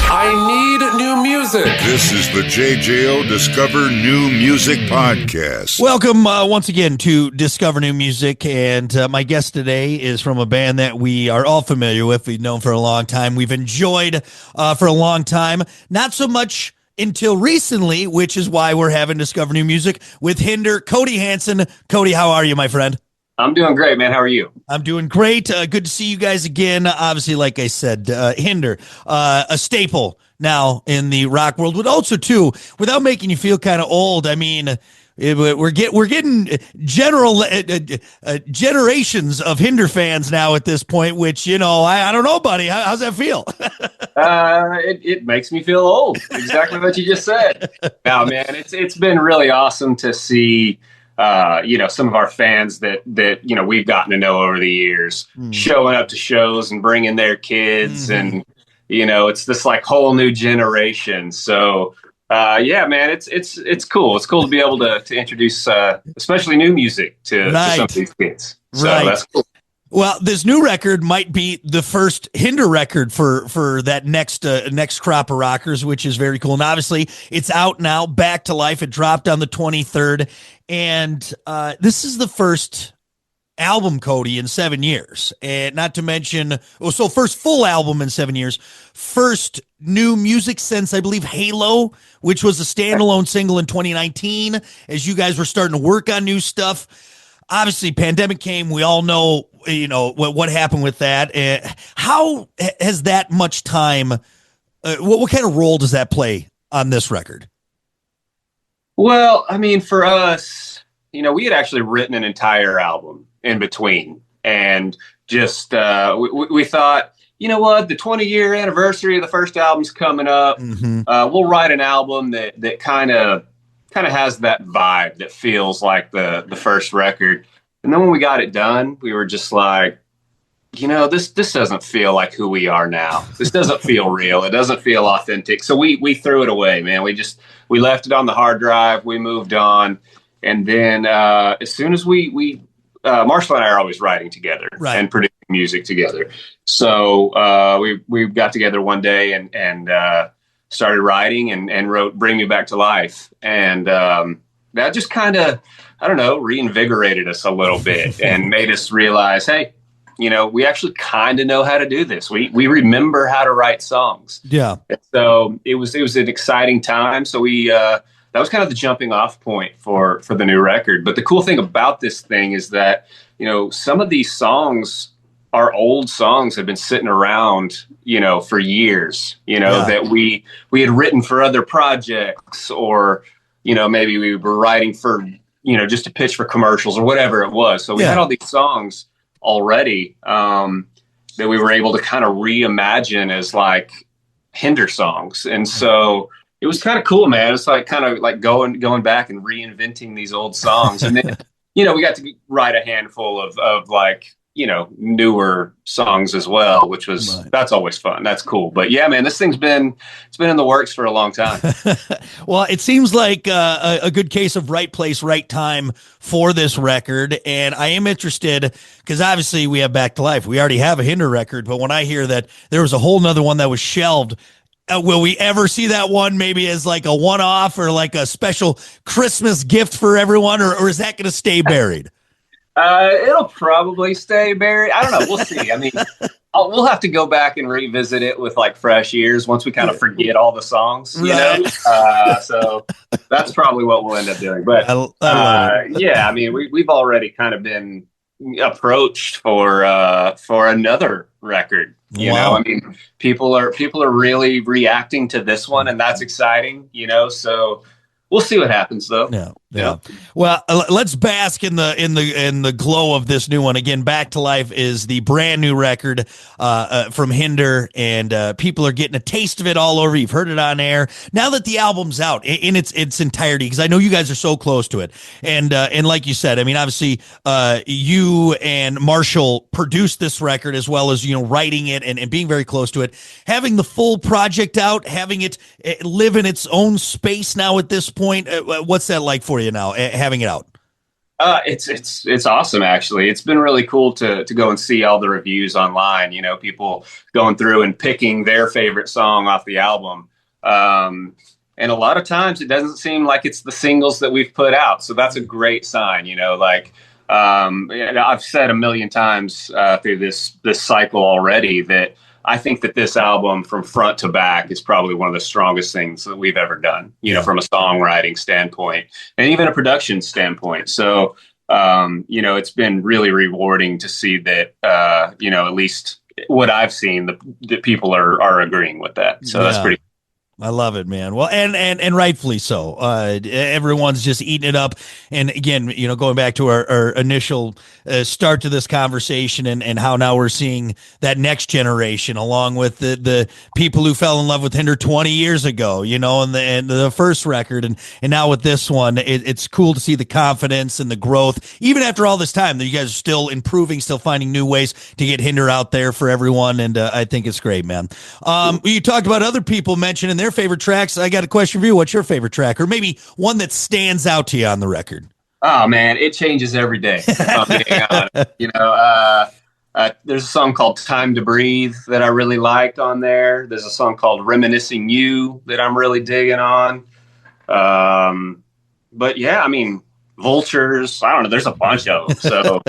I need new music. This is the JJO Discover New Music Podcast. Welcome once again to Discover New Music, and my guest today is from a band that we are all familiar with. We've known for a long time. We've enjoyed for a long time. Not so much until recently, which is why we're having Discover New Music with Hinder, Cody Hanson. Cody, how are you, my friend? I'm doing great, man. How are you? I'm doing great. Good to see you guys again. Obviously, like I said, Hinder, a staple now in the rock world, but also too, without making you feel kind of old. I mean, we're getting generations of Hinder fans now at this point. Which I don't know, buddy. How's that feel? It makes me feel old. Exactly what you just said. Now, man, it's been really awesome to see. Some of our fans that we've gotten to know over the years showing up to shows and bringing their kids. And, it's this like whole new generation. So, man, it's cool. It's cool to be able to introduce, especially new music to some of these kids. So that's cool. Well, this new record might be the first Hinder record for that next crop of rockers, which is very cool. And obviously, it's out now, back to life. It dropped on the 23rd. And this is the first album, Cody, in 7 years. And not to mention, first full album in 7 years. First new music since, I believe, Halo, which was a standalone single in 2019, as you guys were starting to work on new stuff. Obviously, pandemic came. We all know, what happened with that. How has that much time, what kind of role does that play on this record? Well, I mean, for us, we had actually written an entire album in between. And just we thought, you know what, the 20-year anniversary of the first album's coming up. We'll write an album that kind of has that vibe that feels like the first record. And then when we got it done, we were just like, this doesn't feel like who we are now. This doesn't feel real. It doesn't feel authentic. So we threw it away, man. We left it on the hard drive. We moved on. And then as soon as we Marshall and I are always writing together and producing music together. So we got together one day and started writing and wrote Bring Me Back to Life. And that just kind of, I don't know, reinvigorated us a little bit and made us realize, hey, we actually kind of know how to do this. We remember how to write songs. Yeah. And so it was an exciting time. So that was kind of the jumping off point for the new record. But the cool thing about this thing is that, some of these songs are old songs, have been sitting around, for years, that we had written for other projects, or, maybe we were writing for, just to pitch for commercials or whatever it was. So we had all these songs already that we were able to kind of reimagine as like Hinder songs. And so it was kind of cool, man. It's like kind of like going back and reinventing these old songs. And then, we got to write a handful of like, newer songs as well, which was, that's always fun. That's cool. But yeah, man, this thing's been in the works for a long time. Well, it seems like a good case of right place, right time for this record. And I am interested because obviously we have Back to Life. We already have a Hinder record, but when I hear that there was a whole nother one that was shelved, will we ever see that one maybe as like a one-off or like a special Christmas gift for everyone, or is that going to stay buried? It'll probably stay buried. I don't know. We'll see. I mean, we'll have to go back and revisit it with like fresh ears once we kind of forget all the songs, you know? So that's probably what we'll end up doing. But yeah, I mean, we've already kind of been approached for another record. You know, I mean, people are really reacting to this one, and that's exciting, so we'll see what happens, though. Yeah. Well, let's bask in the glow of this new one. Again, Back to Life is the brand new record from Hinder, and people are getting a taste of it all over. You've heard it on air. Now that the album's out in its entirety, because I know you guys are so close to it, and like you said, I mean, obviously, you and Marshall produced this record as well as writing it and being very close to it. Having the full project out, having it live in its own space now at this point, what's that like for you now, having it out? It's awesome actually. It's been really cool to go and see all the reviews online. You know, people going through and picking their favorite song off the album. And a lot of times it doesn't seem like it's the singles that we've put out. So that's a great sign. You know, like I've said a million times through this cycle already that I think that this album from front to back is probably one of the strongest things that we've ever done, you know, from a songwriting standpoint and even a production standpoint. So, you know, it's been really rewarding to see that, you know, at least what I've seen, the people are agreeing with that. So that's pretty. I love it, man. Well, and rightfully so. Everyone's just eating it up. And again, you know, going back to our initial start to this conversation and how now we're seeing that next generation along with the people who fell in love with Hinder 20 years ago, you know, and the first record and now with this one, it's cool to see the confidence and the growth, even after all this time that you guys are still improving, still finding new ways to get Hinder out there for everyone. And I think it's great, man. You talked about other people mentioning their favorite tracks. I got a question for you. What's your favorite track, or maybe one that stands out to you on the record? Oh man, it changes every day. You know, there's a song called "Time to Breathe" that I really liked on there. There's a song called "Reminiscing You" that I'm really digging on. But yeah, I mean, Vultures. I don't know. There's a bunch of them. So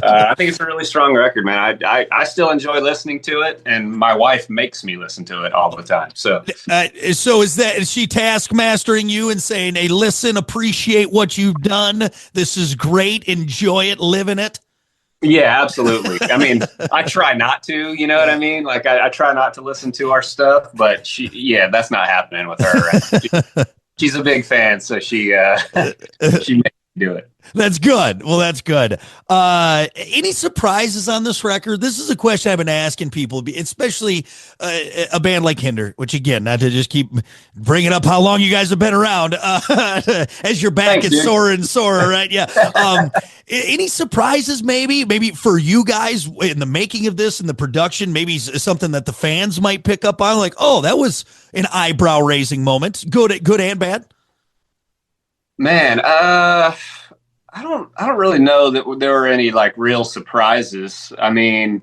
I think it's a really strong record, man. I still enjoy listening to it, and my wife makes me listen to it all the time. So is she taskmastering you and saying, "Hey, listen, appreciate what you've done. This is great. Enjoy it, live in it." Yeah, absolutely. I mean, I try not to, you know what I mean? Like I try not to listen to our stuff, but that's not happening with her. She's a big fan, so she makes me do it. That's good. Well, that's good. Any surprises on this record? This is a question I've been asking people, especially a band like Hinder, which again, not to just keep bringing up how long you guys have been around as your back is sore and sore, right? Yeah. Any surprises maybe for you guys in the making of this and the production, maybe something that the fans might pick up on, like, oh, that was an eyebrow raising moment, good and bad? Man, I don't really know that there were any like real surprises. I mean,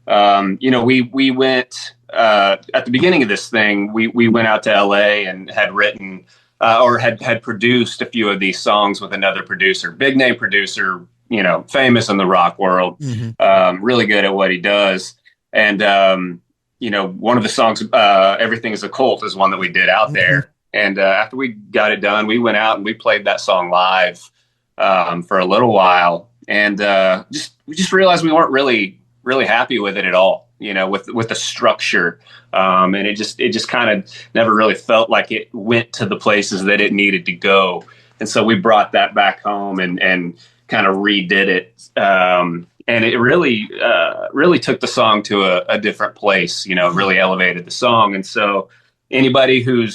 you know, we went at the beginning of this thing. We went out to LA and had written or had produced a few of these songs with another producer, big name producer, you know, famous in the rock world, really good at what he does. And you know, one of the songs, "Everything Is a Cult," is one that we did out there. And after we got it done, we went out and we played that song live for a little while, and we just realized we weren't really happy with it at all. You know, with the structure, and it just kind of never really felt like it went to the places that it needed to go. And so we brought that back home and kind of redid it, and it really took the song to a different place. You know, really elevated the song, and so. Anybody who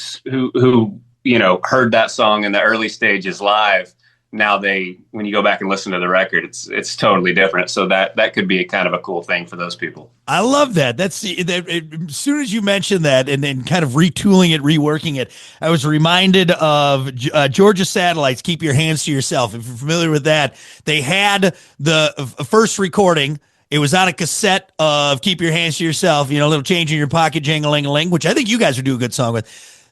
you know heard that song in the early stages live, now when you go back and listen to the record, it's totally different. So that could be kind of a cool thing for those people. I love that. As soon as you mentioned that and then kind of retooling it, reworking it, I was reminded of Georgia Satellites, "Keep Your Hands to Yourself." If you're familiar with that, they had the first recording. It was on a cassette of "Keep Your Hands to Yourself," you know, a little change in your pocket, jang-a-ling-a-ling, which I think you guys would do a good song with.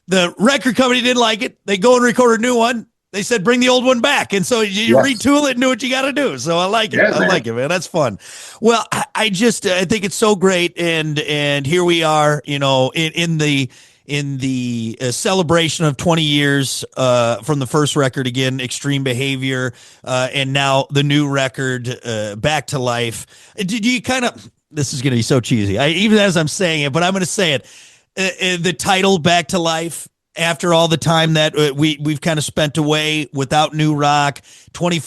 The record company didn't like it. They go and record a new one. They said, bring the old one back. And so you retool it and do what you got to do. So I like it. Yeah, I like it, man. That's fun. Well, I think it's so great. And here we are, you know, in the celebration of 20 years from the first record, again, Extreme Behavior, and now the new record, Back to Life. Did you kind of, this is going to be so cheesy, even as I'm saying it, but I'm going to say it, the title Back to Life, after all the time that we've kind of spent away without new rock, 20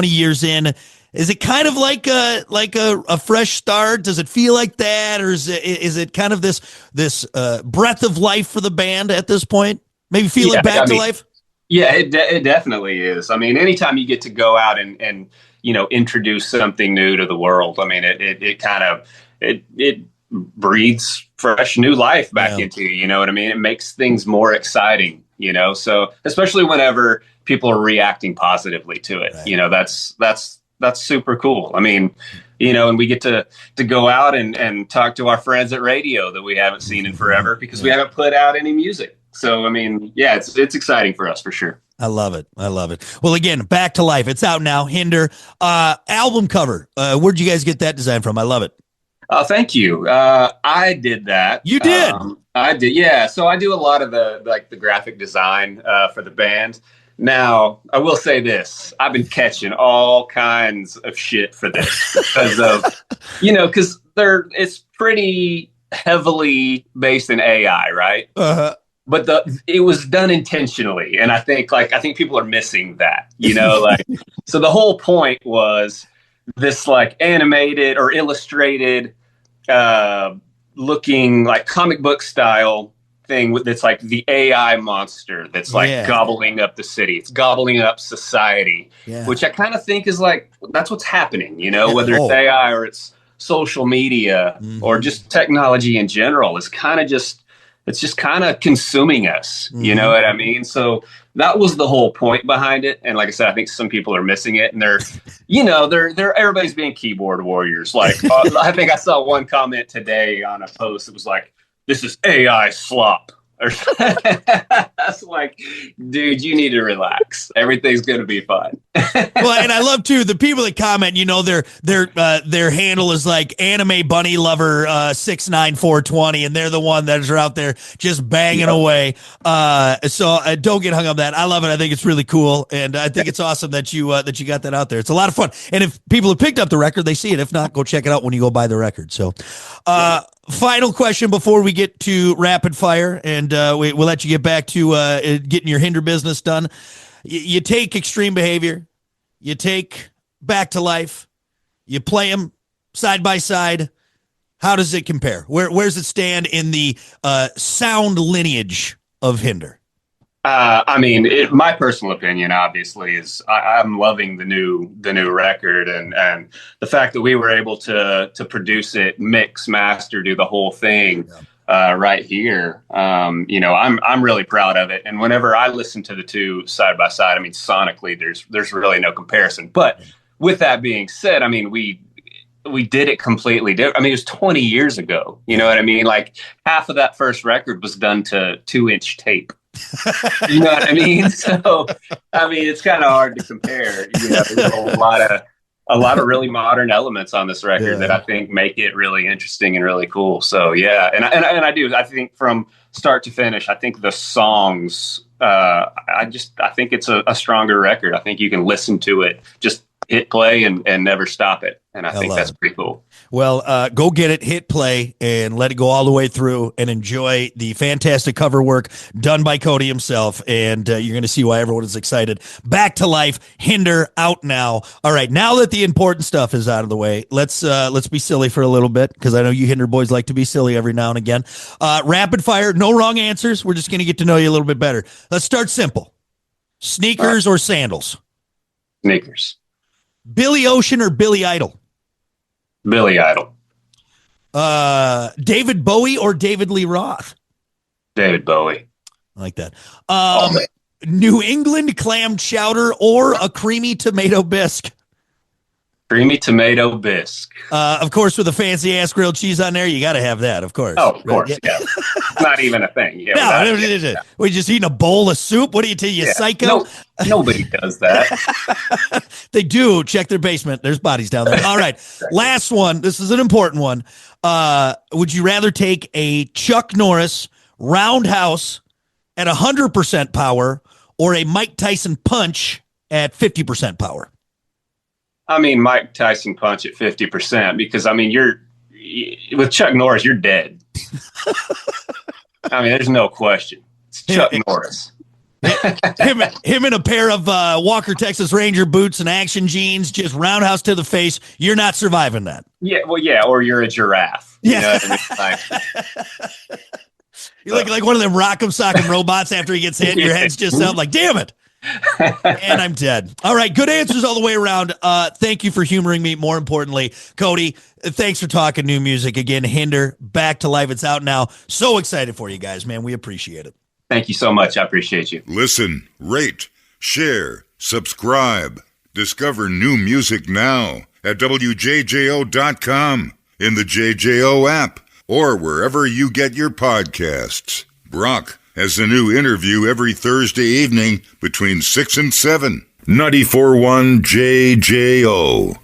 years in, is it kind of like a fresh start? Does it feel like that, or is it kind of this breath of life for the band at this point? Maybe feel it back to life. Yeah, it definitely is. I mean, anytime you get to go out and you know introduce something new to the world, I mean, it kind of breathes fresh new life back into you. You know what I mean? It makes things more exciting. you know? So especially whenever people are reacting positively to it, Right. you know, that's super cool. I mean, you know, and we get to go out and talk to our friends at radio that we haven't seen in forever because we haven't put out any music. So, I mean, yeah, it's exciting for us for sure. I love it. I love it. Well, again, Back to Life. It's out now. Hinder. Album cover. Where'd you guys get that design from? I love it. Thank you. I did that. You did? I did. Yeah. So I do a lot of the graphic design for the band. Now, I will say this. I've been catching all kinds of shit for this because of, you know, because it's pretty heavily based in AI, right? Uh-huh. But it was done intentionally. And I think people are missing that, you know, like, so the whole point was this like animated or illustrated looking like comic book style thing that's like the AI monster that's like gobbling up the city. It's gobbling up society, which I kind of think is like, that's what's happening, you know, whether it's AI or it's social media or just technology in general is kind of it's just kind of consuming us. You know what I mean? So that was the whole point behind it. And like I said, I think some people are missing it and they're everybody's being keyboard warriors. Like I think I saw one comment today on a post. It was like, this is AI slop. That's like, dude, you need to relax. Everything's gonna be fine. Well, and I love too the people that comment. You know, their handle is like Anime Bunny Lover 69420, and they're the one that are out there just banging away. So don't get hung up on that. I love it. I think it's really cool, and I think it's awesome that you got that out there. It's a lot of fun. And if people have picked up the record, they see it. If not, go check it out when you go buy the record. So. Final question before we get to rapid fire, and we'll let you get back to getting your Hinder business done. You take Extreme Behavior, you take Back to Life, you play them side by side. How does it compare? Where's it stand in the sound lineage of Hinder? I mean, my personal opinion, obviously, is I'm loving the new record, and the fact that we were able to produce it, mix, master, do the whole thing right here. You know, I'm really proud of it. And whenever I listen to the two side by side, I mean, sonically, there's really no comparison. But with that being said, I mean, we did it completely different. I mean, it was 20 years ago. You know what I mean? Like half of that first record was done to 2-inch tape. You know what I mean? So, I mean, it's kind of hard to compare. You know, there's a lot of really modern elements on this record that I think make it really interesting and really cool. So, yeah, and I do. I think from start to finish, I think the songs. I think it's a stronger record. I think you can listen to it, just hit play and never stop it. And I think that's pretty cool. Well, go get it, hit play, and let it go all the way through and enjoy the fantastic cover work done by Cody himself. And you're going to see why everyone is excited. Back to Life, Hinder, out now. All right, now that the important stuff is out of the way, let's be silly for a little bit, because I know you Hinder boys like to be silly every now and again. Rapid fire, no wrong answers. We're just going to get to know you a little bit better. Let's start simple. Sneakers or sandals? Sneakers. Billy Ocean or Billy Idol? Billy Idol. David Bowie or David Lee Roth? David Bowie. I like that. New England clam chowder or a creamy tomato bisque? Creamy tomato bisque. Of course, with a fancy ass grilled cheese on there, you got to have that, of course. Oh, of course, yeah. Not even a thing. Yeah, no, we just eating a bowl of soup. What do you tell you, psycho? No, nobody does that. They do. Check their basement. There's bodies down there. All right, last one. This is an important one. Would you rather take a Chuck Norris roundhouse at 100% power or a Mike Tyson punch at 50% power? I mean, Mike Tyson punch at 50%, because I mean, with Chuck Norris, you're dead. I mean, there's no question. It's Chuck Norris. him in a pair of Walker Texas Ranger boots and action jeans, just roundhouse to the face. You're not surviving that. Yeah, well, yeah, or you're a giraffe. You know what I mean? You look like one of them rock'em sock'em robots after he gets hit. Your head's just up like, damn it. And I'm dead. All right. Good answers all the way around. Thank you for humoring me. More importantly, Cody, thanks for talking new music again. Hinder, Back to Life. It's out now. So excited for you guys, man. We appreciate it. Thank you so much. I appreciate you. Listen, rate, share, subscribe. Discover new music now at WJJO.com, in the JJO app, or wherever you get your podcasts. Brock has a new interview every Thursday evening between 6 and 7. 94.1 JJO.